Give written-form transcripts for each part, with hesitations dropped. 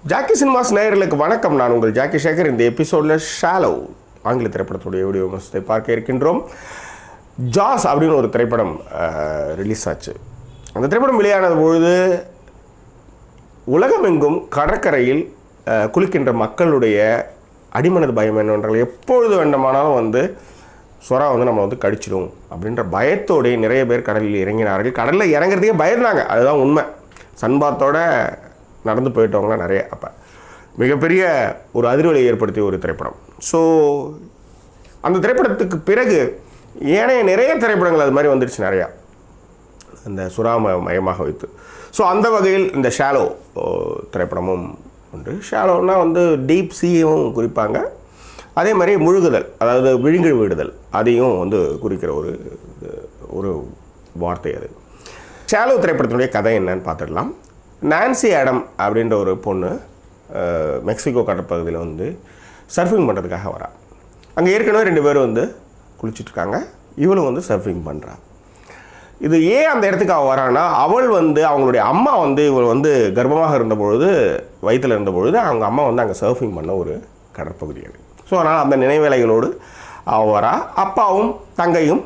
Jackie cinemas நேயர்களுக்கு வணக்கம். நான் உங்கள் ஜாக்கி சேகர். இந்த எபிசோடில் ஷாலோ ஆங்கில திரைப்படத்துடைய வீடியோ விமர்சனத்தை பார்க்க இருக்கின்றோம். ஜாஸ் அப்படின்னு ஒரு திரைப்படம் ரிலீஸ் ஆச்சு. அந்த திரைப்படம் வெளியானது பொழுது உலகமெங்கும் கடற்கரையில் குளிக்கின்ற மக்களுடைய அடிமனது பயம் என்னவென்றால் எப்பொழுது வேண்டுமானாலும் சுறா நம்ம கடிச்சிடும் அப்படின்ற பயத்தோடைய நிறைய பேர் கடலில் இறங்கினார்கள். கடலில் இறங்குறதுக்கே பயந்தாங்க. அதுதான் உண்மை. சன்பாத்தோட நடந்து போயிட்டவங்களாம் நிறைய. அப்போ மிகப்பெரிய ஒரு அதிர்வலை ஏற்படுத்திய ஒரு திரைப்படம். ஸோ அந்த திரைப்படத்துக்கு பிறகு ஏனைய நிறைய திரைப்படங்கள் அது மாதிரி வந்துடுச்சு நிறையா, அந்த சுறா மையமாக வைத்து. ஸோ அந்த வகையில் இந்த ஷாலோ திரைப்படமும் உண்டு. ஷாலோன்னா டீப் சீயும் குறிப்பாங்க. அதே மாதிரி முழுகுதல், அதாவது விழுங்கி விடுதல், அதையும் குறிக்கிற ஒரு வார்த்தை அது. ஷாலோ திரைப்படத்தினுடைய கதை என்னன்னு பார்த்துடலாம். நான்சி ஆடம் அப்படின்ற ஒரு பொண்ணு மெக்சிகோ கடற்பகுதியில் சர்ஃபிங் பண்ணுறதுக்காக வரா. அங்கே ஏற்கனவே 2 பேர் குளிச்சுட்ருக்காங்க. இவளும் சர்ஃபிங் பண்ணுறா. இது ஏன் அந்த இடத்துக்கு அவள் வரான்னா, அவள் அவங்களுடைய அம்மா இவள் கர்ப்பமாக இருந்தபொழுது, வயிற்றில் இருந்தபொழுது அவங்க அம்மா அங்கே சர்ஃபிங் பண்ண ஒரு கடற்பகுதி அது. ஸோ அதனால் அந்த நினைவேலைகளோடு அவள் வரா. அப்பாவும் தங்கையும்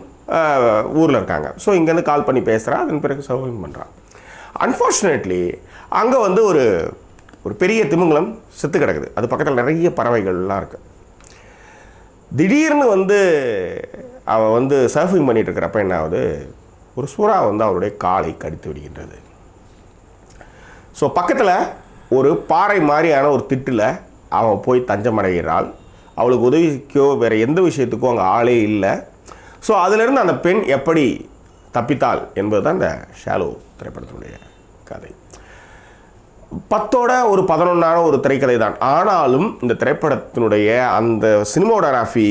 ஊரில் இருக்காங்க. ஸோ இங்கேருந்து கால் பண்ணி பேசுகிறா. அதன் பிறகு சர்ஃபிங் பண்ணுறான். அன்ஃபார்ச்சுனேட்லி அங்கே ஒரு பெரிய திமிங்கலம் செத்து கிடக்குது. அது பக்கத்தில் நிறைய பறவைகள்லாம் இருக்குது. திடீர்னு அவள் சர்ஃபிங் பண்ணிகிட்டு இருக்கிறப்ப என்ன ஆகுது, ஒரு சுறா அவருடைய காலை கடித்து விடுகின்றது. ஸோ பக்கத்தில் ஒரு பாறை மாதிரியான ஒரு திட்டில் அவன் போய் தஞ்சமடைகிறாள். அவளுக்கு உதவிக்கோ வேறு எந்த விஷயத்துக்கோ அங்கே ஆளே இல்லை. ஸோ அதிலிருந்து அந்த பெண் எப்படி தப்பித்தாள் என்பது தான் இந்த ஷாலோ திரைப்படத்தினுடைய கதை. 10ஓட ஒரு 11ஆன ஒரு திரைக்கதை தான். ஆனாலும் இந்த திரைப்படத்தினுடைய அந்த சினிமோகிராஃபி,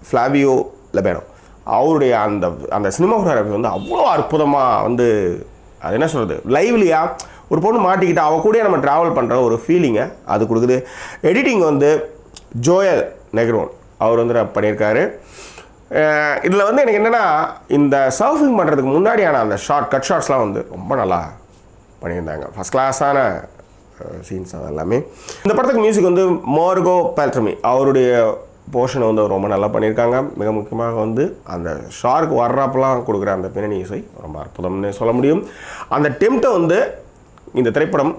ஃப்ளாவியோ லெபேனோ அவருடைய அந்த சினிமோகிராஃபி அவ்வளோ அற்புதமாக அது என்ன சொல்கிறது, லைவ்லியாக ஒரு பொண்ணு மாட்டிக்கிட்டு அவள் கூட நம்ம ட்ராவல் பண்ணுற ஒரு ஃபீலிங்கை அது கொடுக்குது. எடிட்டிங் ஜோயல் நெக்ரோன் அவர் பண்ணியிருக்காரு. இதில் எனக்கு என்னென்னா, இந்த சர்ஃபிங் பண்ணுறதுக்கு முன்னாடியான அந்த கட் ஷாட்ஸ்லாம் ரொம்ப நல்லா பண்ணியிருந்தாங்க. ஃபஸ்ட் கிளாஸான சீன்ஸ் அது எல்லாமே. இந்த படத்துக்கு மியூசிக் மார்கோ பெல்ட்ரமி அவருடைய போர்ஷனை ரொம்ப நல்லா பண்ணியிருக்காங்க. மிக முக்கியமாக அந்த ஷார்க்கு வர்றப்பெல்லாம் கொடுக்குற அந்த பின்னணி இசை ரொம்ப அற்புதம்னு சொல்ல முடியும். அந்த டெம்ப்டை இந்த திரைப்படம்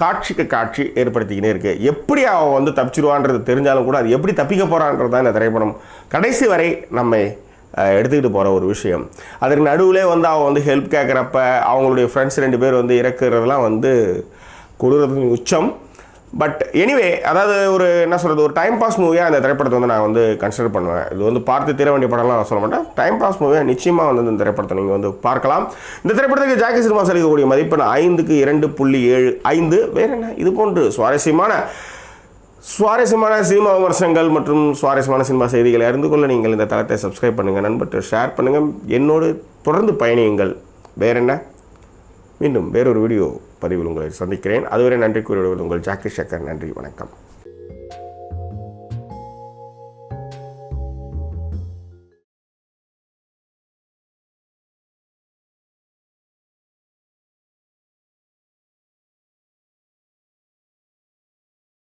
காட்சிக்கு காட்சி ஏற்படுத்திக்கினே இருக்குது. எப்படி அவன் தப்பிச்சிருவான்றது தெரிஞ்சாலும் கூட அது எப்படி தப்பிக்க போகிறான்றது தான் இந்த திரைப்படம் கடைசி வரை நம்மை எடுத்துக்கிட்டு போகிற ஒரு விஷயம். அதற்கு நடுவிலே அவன் ஹெல்ப் கேட்குறப்ப அவங்களுடைய ஃப்ரெண்ட்ஸ் 2 பேர் இறக்குறதெல்லாம் கொடுறதுக்கு உச்சம். பட் எனிவே, அதாவது ஒரு என்ன சொல்கிறது, ஒரு டைம் பாஸ் மூவியாக இந்த திரைப்படத்தை நான் கன்சிடர் பண்ணுவேன். இது பார்த்து தீர வேண்டிய படம்லாம் நான் சொல்ல மாட்டேன். டைம் பாஸ் மூவியாக நிச்சயமாக இந்த திரைப்படத்தை நீங்கள் பார்க்கலாம். இந்த திரைப்படத்துக்கு ஜாக்கி சினிமாஸ் அளிக்கக்கூடிய மதிப்பெண் 5க்கு 2.75. வேறு என்ன, இது போன்று சுவாரஸ்யமான சினிமா விமர்சனங்கள் மற்றும் சுவாரஸ்யமான சினிமா செய்திகளை அறிந்து கொள்ள நீங்கள் இந்த தளத்தை சப்ஸ்கிரைப் பண்ணுங்கள், நண்பர்கிட்ட ஷேர் பண்ணுங்கள், என்னோடு தொடர்ந்து பயணியுங்கள். வேறு என்ன, மீண்டும் வேறொரு வீடியோ பதிவில் உங்களை சந்திக்கிறேன். அதுவரை நன்றி கூறிவிடுவது உங்கள் ஜாக்கி சேகர். நன்றி, வணக்கம்.